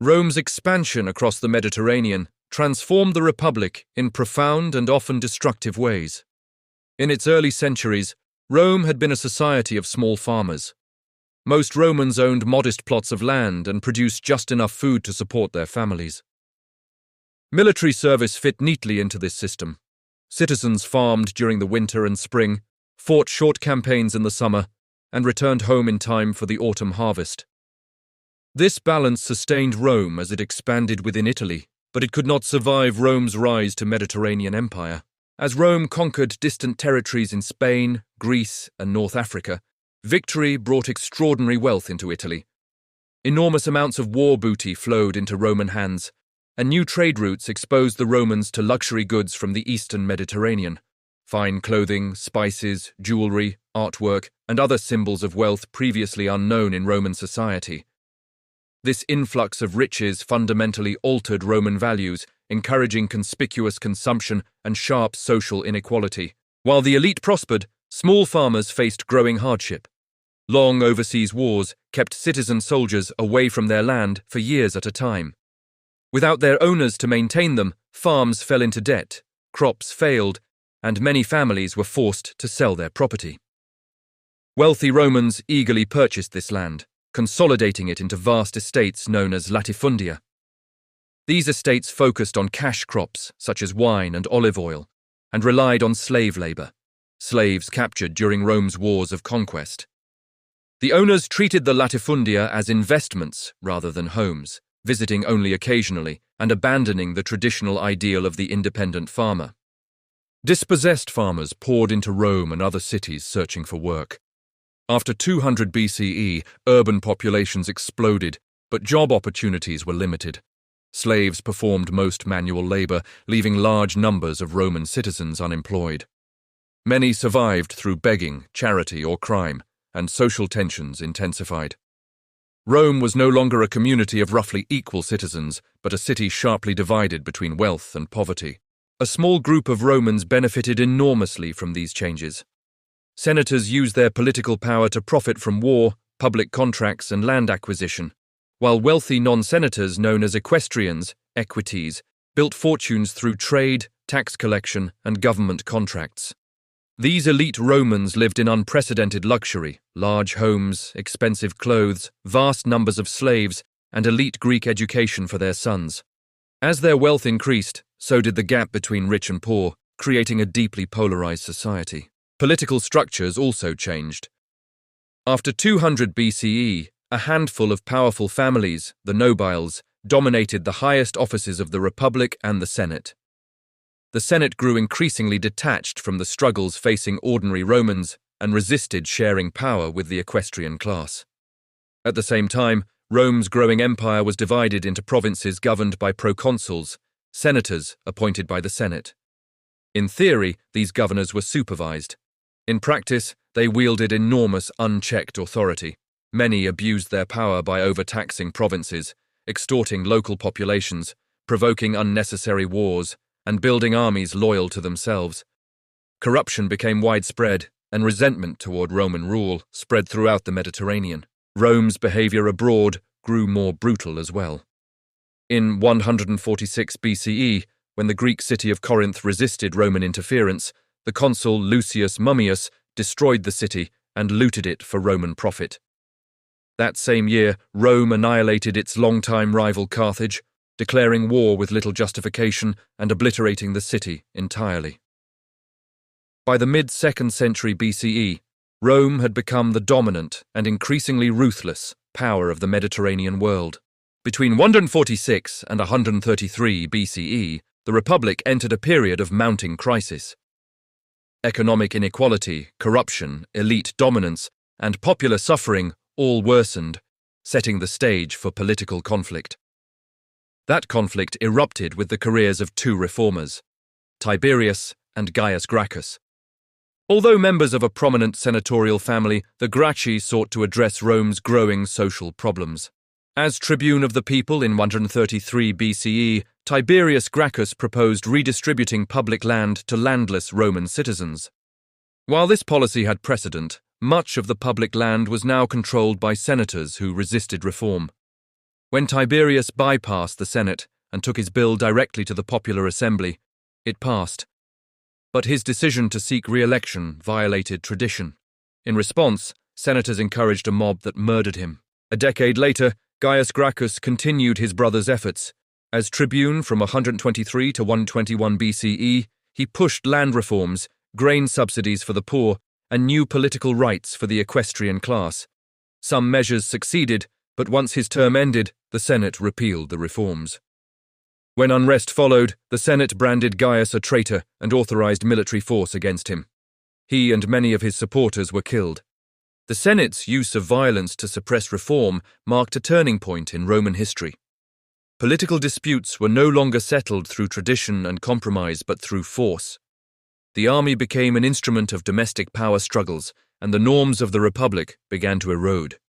Rome's expansion across the Mediterranean transformed the Republic in profound and often destructive ways. In its early centuries, Rome had been a society of small farmers. Most Romans owned modest plots of land and produced just enough food to support their families. Military service fit neatly into this system. Citizens farmed during the winter and spring, fought short campaigns in the summer, and returned home in time for the autumn harvest. This balance sustained Rome as it expanded within Italy, but it could not survive Rome's rise to Mediterranean empire. As Rome conquered distant territories in Spain, Greece, and North Africa, victory brought extraordinary wealth into Italy. Enormous amounts of war booty flowed into Roman hands, and new trade routes exposed the Romans to luxury goods from the eastern Mediterranean. Fine clothing, spices, jewelry, artwork, and other symbols of wealth previously unknown in Roman society. This influx of riches fundamentally altered Roman values, encouraging conspicuous consumption and sharp social inequality. While the elite prospered, small farmers faced growing hardship. Long overseas wars kept citizen soldiers away from their land for years at a time. Without their owners to maintain them, farms fell into debt, crops failed, and many families were forced to sell their property. Wealthy Romans eagerly purchased this land, consolidating it into vast estates known as latifundia. These estates focused on cash crops such as wine and olive oil, and relied on slave labor, slaves captured during Rome's wars of conquest. The owners treated the latifundia as investments rather than homes, visiting only occasionally and abandoning the traditional ideal of the independent farmer. Dispossessed farmers poured into Rome and other cities searching for work. After 200 BCE, urban populations exploded, but job opportunities were limited. Slaves performed most manual labor, leaving large numbers of Roman citizens unemployed. Many survived through begging, charity, or crime, and social tensions intensified. Rome was no longer a community of roughly equal citizens, but a city sharply divided between wealth and poverty. A small group of Romans benefited enormously from these changes. Senators used their political power to profit from war, public contracts, and land acquisition, while wealthy non-senators known as equestrians, equites, built fortunes through trade, tax collection, and government contracts. These elite Romans lived in unprecedented luxury, large homes, expensive clothes, vast numbers of slaves, and elite Greek education for their sons. As their wealth increased, so did the gap between rich and poor, creating a deeply polarized society. Political structures also changed. After 200 BCE, a handful of powerful families, the nobiles, dominated the highest offices of the Republic and the Senate. The Senate grew increasingly detached from the struggles facing ordinary Romans and resisted sharing power with the equestrian class. At the same time, Rome's growing empire was divided into provinces governed by proconsuls, senators appointed by the Senate. In theory, these governors were supervised. In practice, they wielded enormous unchecked authority. Many abused their power by overtaxing provinces, extorting local populations, provoking unnecessary wars, and building armies loyal to themselves. Corruption became widespread, and resentment toward Roman rule spread throughout the Mediterranean. Rome's behavior abroad grew more brutal as well. In 146 BCE, when the Greek city of Corinth resisted Roman interference, the consul Lucius Mummius destroyed the city and looted it for Roman profit. That same year, Rome annihilated its longtime rival Carthage, declaring war with little justification and obliterating the city entirely. By the mid-2nd century BCE, Rome had become the dominant and increasingly ruthless power of the Mediterranean world. Between 146 and 133 BCE, the Republic entered a period of mounting crisis. Economic inequality, corruption, elite dominance, and popular suffering all worsened, setting the stage for political conflict. That conflict erupted with the careers of two reformers, Tiberius and Gaius Gracchus. Although members of a prominent senatorial family, the Gracchi sought to address Rome's growing social problems. As tribune of the people in 133 BCE, Tiberius Gracchus proposed redistributing public land to landless Roman citizens. While this policy had precedent, much of the public land was now controlled by senators who resisted reform. When Tiberius bypassed the Senate and took his bill directly to the popular assembly, it passed. But his decision to seek re-election violated tradition. In response, senators encouraged a mob that murdered him. A decade later, Gaius Gracchus continued his brother's efforts. As tribune from 123 to 121 BCE, he pushed land reforms, grain subsidies for the poor, and new political rights for the equestrian class. Some measures succeeded, but once his term ended, the Senate repealed the reforms. When unrest followed, the Senate branded Gaius a traitor and authorized military force against him. He and many of his supporters were killed. The Senate's use of violence to suppress reform marked a turning point in Roman history. Political disputes were no longer settled through tradition and compromise but through force. The army became an instrument of domestic power struggles, and the norms of the Republic began to erode.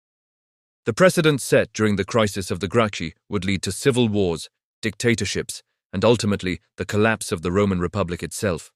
The precedent set during the crisis of the Gracchi would lead to civil wars, dictatorships, and ultimately the collapse of the Roman Republic itself.